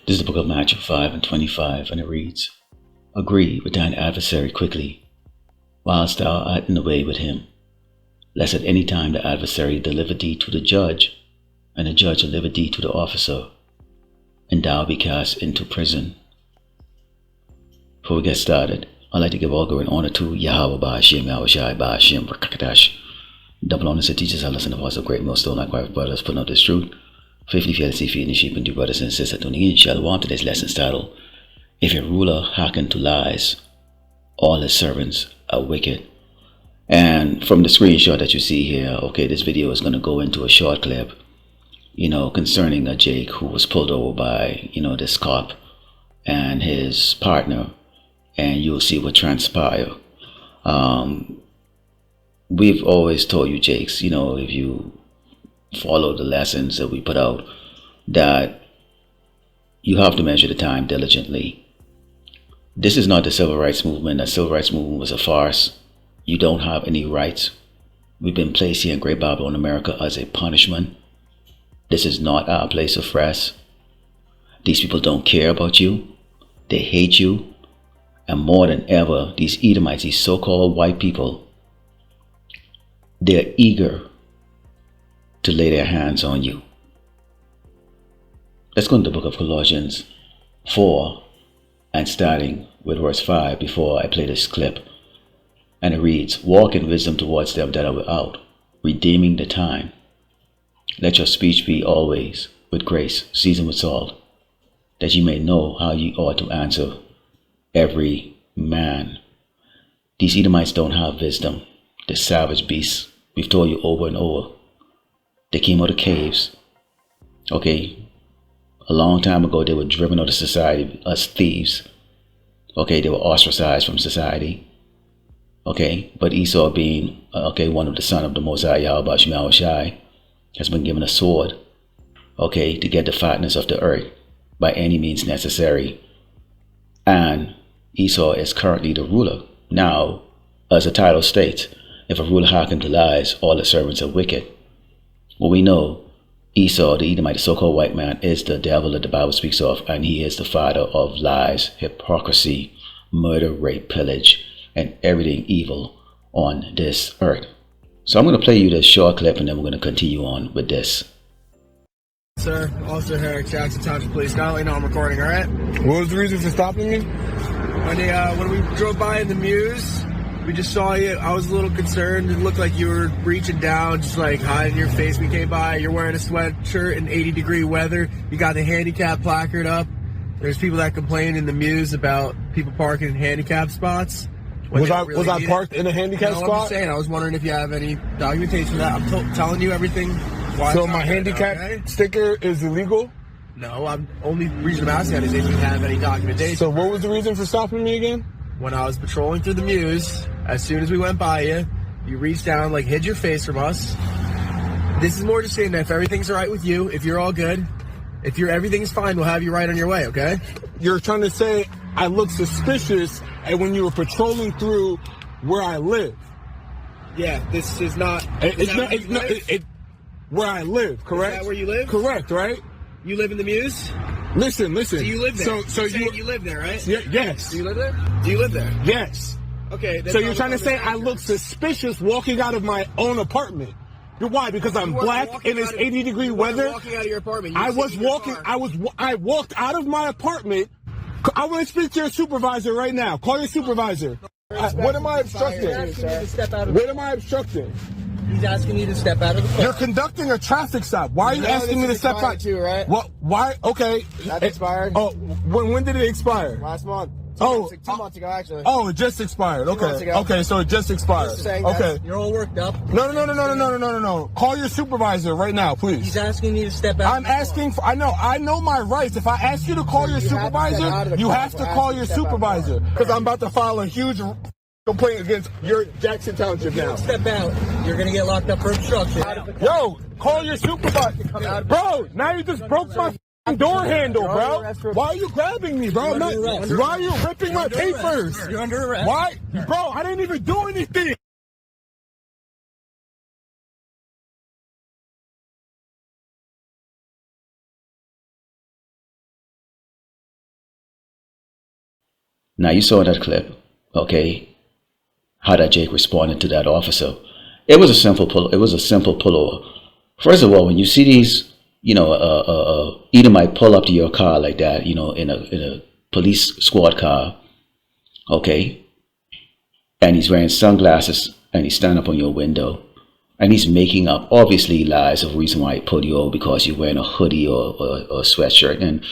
This is the book of Matthew 5 and 25, and it reads, Agree with thine adversary quickly, whilst thou art in the way with him, lest at any time the adversary deliver thee to the judge, and the judge deliver thee to the officer, and thou be cast into prison. Before we get started, I'd like to give all glory and honor to Yahweh Ba'ashem, Yahweh Shai Ba'ashem, Rakakadash. Double honors to teachers, our lesson of us of great millstone, like wife brothers, putting out this truth. Faithfully, fearlessly, feeding the sheep and do brothers and sisters tuning in. Shalom. Today's lesson's titled, If your ruler hearken to lies, all his servants are wicked. And from the screenshot that you see here, okay, this video is going to go into a short clip, concerning a Jake who was pulled over by, this cop and his partner, and you'll see what transpired. We've always told you, Jakes, if you follow the lessons that we put out, that you have to measure the time diligently. This is not the civil rights movement. The civil rights movement was a farce. You don't have any rights. We've been placed here in Great Babylon, America as a punishment. This is not our place of rest. These people don't care about you. They hate you. And more than ever, these Edomites, these so-called white people, they're eager to lay their hands on you. Let's go into the book of Colossians 4 and starting with verse 5 before I play this clip. And it reads, Walk in wisdom towards them that are without, redeeming the time. Let your speech be always with grace, seasoned with salt, that ye may know how ye ought to answer every man. These Edomites don't have wisdom. They're savage beasts. We've told you over and over. They came out of caves. Okay. A long time ago, they were driven out of society as thieves. Okay. They were ostracized from society. Okay. But Esau, being, one of the son of the Most High Yahweh Shai, has been given a sword. Okay. To get the fatness of the earth by any means necessary. And Esau is currently the ruler. Now, as the title states, if a ruler hearken to lies, all the servants are wicked. Well, we know Esau, the Edomite, the so-called white man, is the devil that the Bible speaks of, and he is the father of lies, hypocrisy, murder, rape, pillage, and everything evil on this earth. So I'm going to play you this short clip, and then we're going to continue on with this. Sir, Officer Herrick, Jackson Township Police. Now let you know I'm recording, all right? What was the reason for stopping me? When we drove by in the Muse, we just saw you. I was a little concerned. It looked like you were reaching down, just like hiding your face. We came by. You're wearing a sweatshirt in 80-degree weather. You got the handicap placard up. There's people that complain in the Muse about people parking in handicap spots. Was I parked in a handicap spot? I'm just saying. I was wondering if you have any documentation of that. I'm telling you everything. So my handicap sticker is illegal? No, only reason I'm asking that is if you have any documentation. So what was the reason for stopping me again? When I was patrolling through the Muse, as soon as we went by you, you reached down, hid your face from us. This is more just saying that if everything's all right with you, if you're all good, if everything's fine, we'll have you right on your way, okay? You're trying to say I look suspicious and when you were patrolling through where I live. Yeah, this is not... It's where I live, correct? Is that where you live? Correct, right? You live in the Muse? Listen. So you live there. So you live there, right? Yes. Do you live there? Do you live there? Yes. Okay. So you're trying to say I look suspicious walking out of my own apartment? Why? Because I'm black in this 80-degree weather? Walking out of your apartment. I walked out of my apartment. I want to speak to your supervisor right now. Call your supervisor. What am I obstructing? What am I obstructing? He's asking you to step out of the car. You're conducting a traffic stop. Why are you asking me to step out? Too, right? What? Why? Okay. That expired. Oh, when did it expire? Last month. 2 months ago, actually. Oh, it just expired. Okay. Okay, so it just expired. Okay. You're all worked up. No. Call your supervisor right now, please. He's asking you to step out. I'm asking for. I know my rights. If I ask you to call your supervisor, you have to call your supervisor because I'm about to file a huge complaint against your Jackson Township now. Step out. You're gonna get locked up for obstruction. Yo, call your supervisor. Bro, now you just broke my door handle, bro. Why are you grabbing me, bro? Why are you ripping my papers? You're under arrest. Why? Bro, I didn't even do anything. Now you saw that clip, okay? How that Jake responded to that officer. It was a simple pullover. First of all, when you see these, either might pull up to your car like that, in a police squad car, okay, and he's wearing sunglasses and he's standing up on your window and he's making up obviously lies of reason why he pulled you over because you're wearing a hoodie or a sweatshirt. And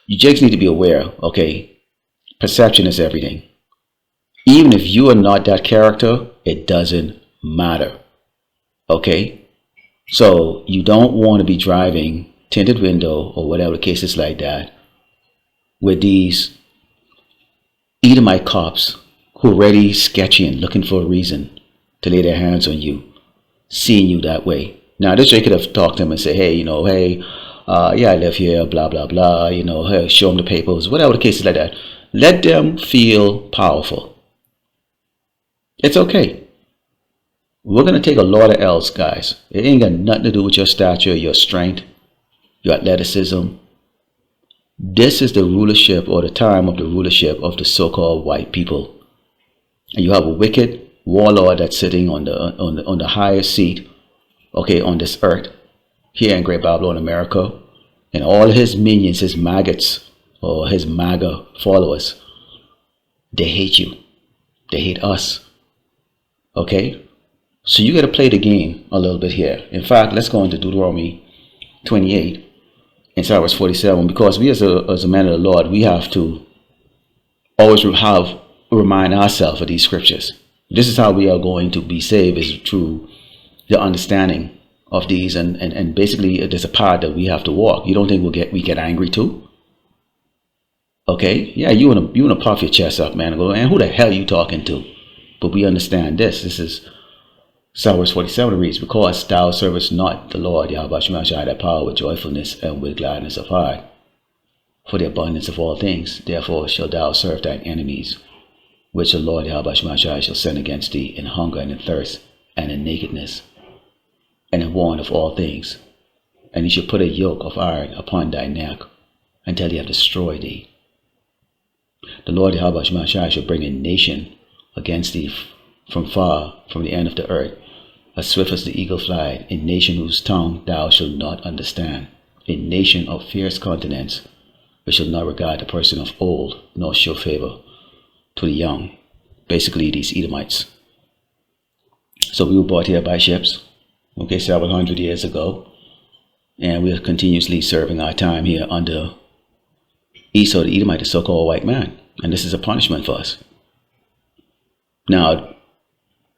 you Jakes need to be aware, okay, perception is everything. Even if you are not that character, it doesn't matter, okay? So you don't want to be driving tinted window or whatever the case is like that with these Edomite cops who are already sketchy and looking for a reason to lay their hands on you, seeing you that way. Now this Jake could have talked to him and say, hey, yeah, I live here, blah, blah, blah, hey, show them the papers, whatever the case is like that. Let them feel powerful. It's okay. We're going to take a lot of L's, guys. It ain't got nothing to do with your stature, your strength, your athleticism. This is the rulership or the time of the rulership of the so-called white people. And you have a wicked warlord that's sitting on the highest seat, okay, on this earth, here in Great Babylon, America. And all his minions, his maggots, or his MAGA followers, they hate you. They hate us. Okay? So you got to play the game a little bit here. In fact, let's go into Deuteronomy 28 and verse 47, because we as a man of the Lord, we have to always remind ourselves of these scriptures. This is how we are going to be saved, is through the understanding of these, and basically there's a path that we have to walk. You don't think we get angry too? Okay, yeah, you wanna puff your chest up, man, and go, and who the hell are you talking to? But we understand this. This is verse 47 reads, because thou servest not the Lord Yahweh Shemashai thy power with joyfulness and with gladness of heart, for the abundance of all things. Therefore shalt thou serve thine enemies, which the Lord Yahweh Shemashai shall send against thee in hunger and in thirst and in nakedness and in want of all things. And he shall put a yoke of iron upon thy neck until he have destroyed thee. The Lord Yahweh Shemashai shall bring a nation against thee from far, from the end of the earth, as swift as the eagle flieth, a nation whose tongue thou shalt not understand, a nation of fierce countenance, which shall not regard the person of old, nor show favor to the young. Basically, these Edomites. So we were brought here by ships, okay, several hundred years ago, and we are continuously serving our time here under Esau the Edomite, the so-called white man, and this is a punishment for us. Now,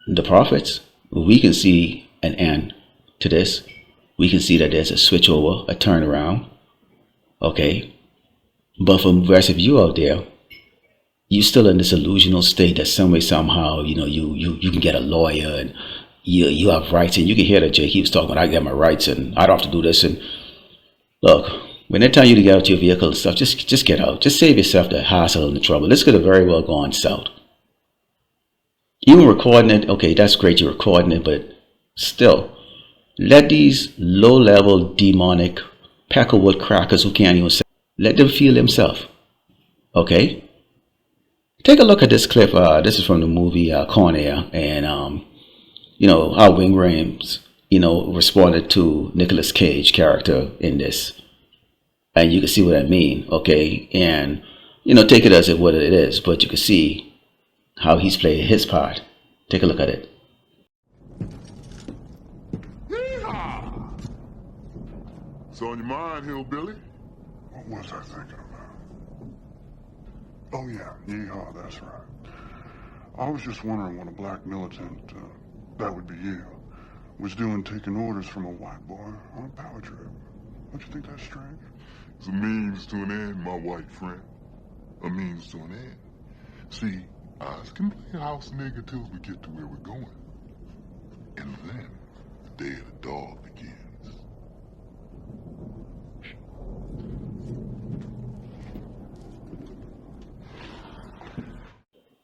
the prophets, we can see an end to this. We can see that there's a switch over, a turnaround, okay? But for the rest of you out there, you're still in this illusional state that some way, somehow, you can get a lawyer and you have rights. And you can hear that Jake, he was talking about, I get my rights and I don't have to do this. And look, when they tell you to get out your vehicle and stuff, just get out. Just save yourself the hassle and the trouble. This could have very well gone south. Even recording it, okay, that's great, you're recording it, but still, let these low-level demonic peckerwood crackers who can't even say, let them feel themselves, okay? Take a look at this clip. This is from the movie Con Air, and how Wing Rames, responded to Nicolas Cage character in this, and you can see what I mean, okay? And take it as what it is, but you can see how he's playing his part. Take a look at it. Yeehaw! So on your mind, hillbilly? What was I thinking about? Oh yeah, yeehaw, that's right. I was just wondering what a black militant, that would be you, was doing taking orders from a white boy on a power trip. Don't you think that's strange? It's a means to an end, my white friend. A means to an end. See, us can play house nigga till we get to where we're going. And then the day of the dog begins.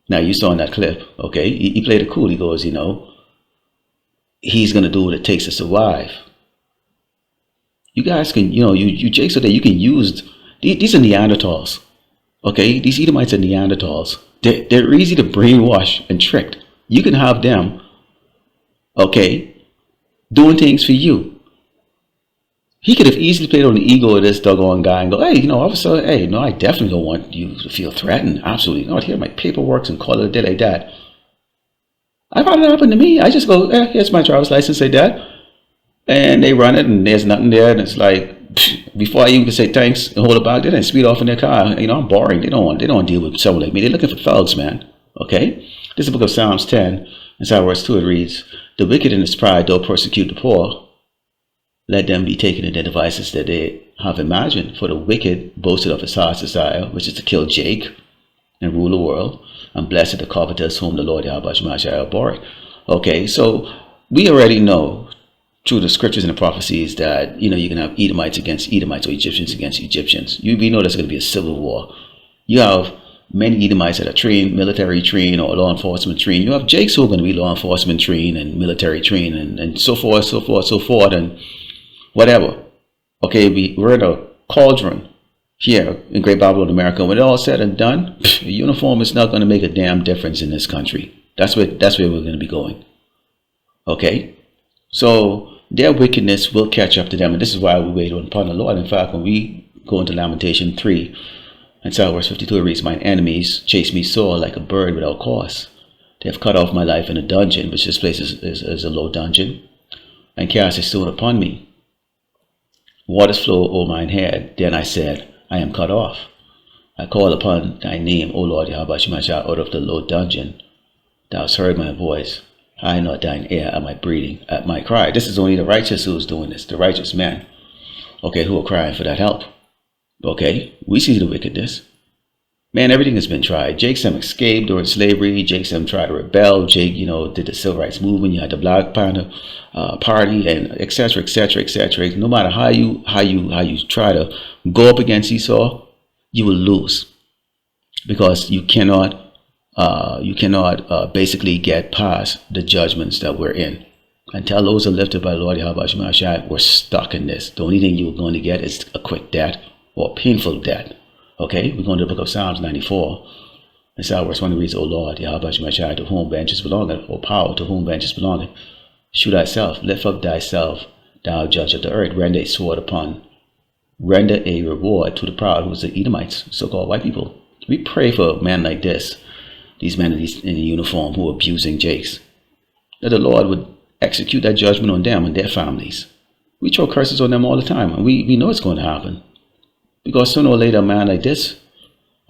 Now you saw in that clip, okay, he played it cool. He goes, he's going to do what it takes to survive. You guys can, you Jakes are there, you can use, these are Neanderthals, okay? These Edomites are Neanderthals. They're easy to brainwash and trick. You can have them, okay, doing things for you. He could have easily played on the ego of this doggone guy and go, hey, officer, hey, no, I definitely don't want you to feel threatened. Absolutely not. Here are my paperwork and call it a day like that. I've had it happen to me. I just go, here's my driver's license like that. And they run it and there's nothing there. And it's like, before I even can say thanks and hold it back, they didn't speed off in their car. I'm boring. They don't deal with someone like me. They're looking for thugs, man. Okay? This is the book of Psalms 10. Inside verse 2 it reads, the wicked in his pride don't persecute the poor. Let them be taken in their devices that they have imagined. For the wicked boasted of his heart's desire, which is to kill Jake and rule the world. And blessed the covetous whom the Lord Yahweh shall abhor. Okay, so we already know through the scriptures and the prophecies that, you can have Edomites against Edomites or Egyptians against Egyptians. We know there's going to be a civil war. You have many Edomites that are trained, military trained or law enforcement trained. You have Jakes who are going to be law enforcement trained and military trained and so forth, and whatever. Okay, we're in a cauldron here in Great Babylon, America. When it's all said and done, a uniform is not going to make a damn difference in this country. That's where we're going to be going. Okay? So their wickedness will catch up to them. And this is why we wait upon the Lord. In fact, when we go into Lamentation 3, and so verse 52, it reads, mine enemies chase me sore like a bird without cause. They have cut off my life in a dungeon, which this place is a low dungeon, and cast a stone upon me. Waters flow over mine head. Then I said, I am cut off. I call upon thy name, O Lord Yahweh Shemashah, out of the low dungeon. Thou hast heard my voice. Hide not thine ear at my breathing, at my cry. This is only the righteous who is doing this, the righteous man, okay, who are crying for that help. Okay, we see the wickedness. Man, everything has been tried. Jake Sam escaped during slavery. Jake Sam tried to rebel. Jake, did the civil rights movement. You had the Black Panther Party, and etc., etc., etc. No matter how you try to go up against Esau, you will lose, because you cannot basically get past the judgments that we're in. Until those are lifted by the Lord Yahweh Shemashah, we're stuck in this. The only thing you're going to get is a quick death or painful death. Okay, we're going to the book of Psalms 94. And so verse 1 reads, O Lord, Yahweh Shemashah, to whom vengeance belongeth, O power, to whom vengeance belongeth. Shew thyself, lift up thyself, thou judge of the earth, render a reward to the proud, who is the Edomites, so-called white people. We pray for men like this, these men in the uniform who are abusing Jakes, that the Lord would execute that judgment on them and their families. We throw curses on them all the time, and we know it's going to happen. Because sooner or later, a man like this,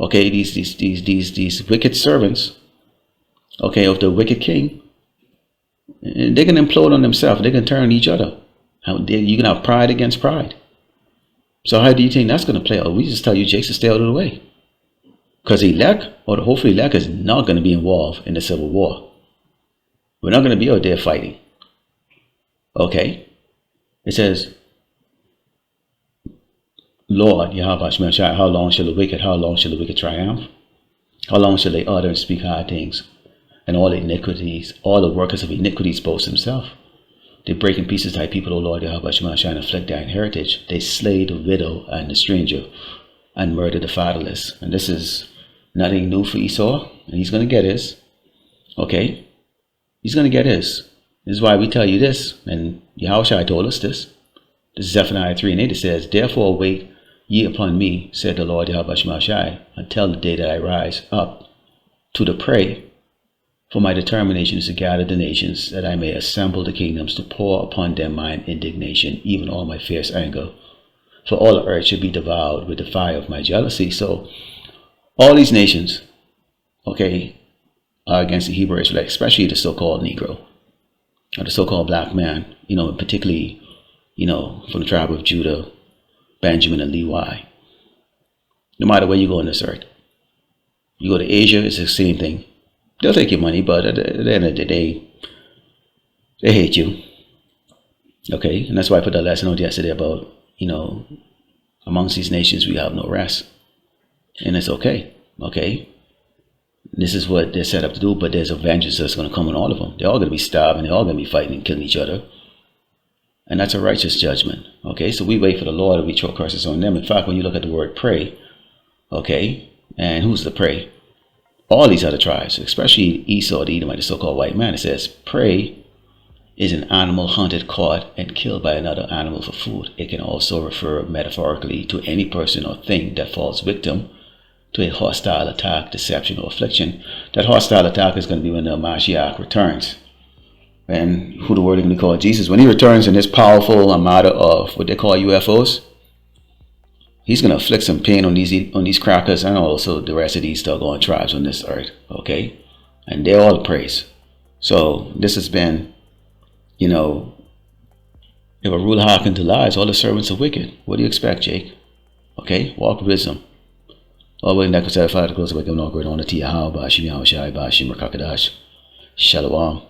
okay, these wicked servants, okay, of the wicked king, they can implode on themselves. They can turn on each other. You can have pride against pride. So how do you think that's going to play out? We just tell you, Jakes, to stay out of the way. Because elect, or hopefully elect, is not going to be involved in the civil war. We're not going to be out there fighting. Okay? It says, Lord, Yahweh Shemashah, how long shall the wicked triumph? How long shall they utter and speak high things? And all the workers of iniquities boast himself. They break in pieces thy people, O Lord Yahweh Shemashah, and afflict thine heritage. They slay the widow and the stranger, and murder the fatherless. And this is nothing new for Esau, and he's going to get his. Okay? He's going to get his. This is why we tell you this, and Yahushua told us this. This is Zephaniah 3:8. It says, therefore wait ye upon me, said the Lord Yahweh Shemashah, until the day that I rise up to the prey. For my determination is to gather the nations, that I may assemble the kingdoms, to pour upon them mine indignation, even all my fierce anger. For all the earth should be devoured with the fire of my jealousy. So all these nations, okay, are against the Hebrew Israelites, especially the so-called Negro, or the so-called black man, particularly, from the tribe of Judah, Benjamin, and Levi. No matter where you go on this earth. You go to Asia, it's the same thing. They'll take your money, but at the end of the day, they hate you. Okay, and that's why I put that lesson out yesterday about, amongst these nations we have no rest. And it's okay. Okay. This is what they're set up to do, but there's a vengeance that's going to come on all of them. They're all going to be starving, they're all going to be fighting and killing each other. And that's a righteous judgment. Okay, so we wait for the Lord and we throw curses on them. In fact, when you look at the word pray, okay, and who's the prey? all these other tribes, especially Esau, the Edomite, the so-called white man. It says prey is an animal hunted, caught, and killed by another animal for food. It can also refer metaphorically to any person or thing that falls victim to a hostile attack, deception, or affliction. That hostile attack is going to be when the Mashiach returns. And who the word is going to call Jesus. When he returns in this powerful armada of what they call UFOs, he's going to inflict some pain on these crackers and also the rest of these doggone tribes on this earth. Okay? And they're all praise. So this has been, you know, if a ruler hearken to lies, all the servants are wicked. What do you expect, Jake? Okay? Walk with wisdom. All the way back to the close away, I'm not going on the Tia How, Bashim Yahweh Shai, Bashim Rakakadash. Shalom.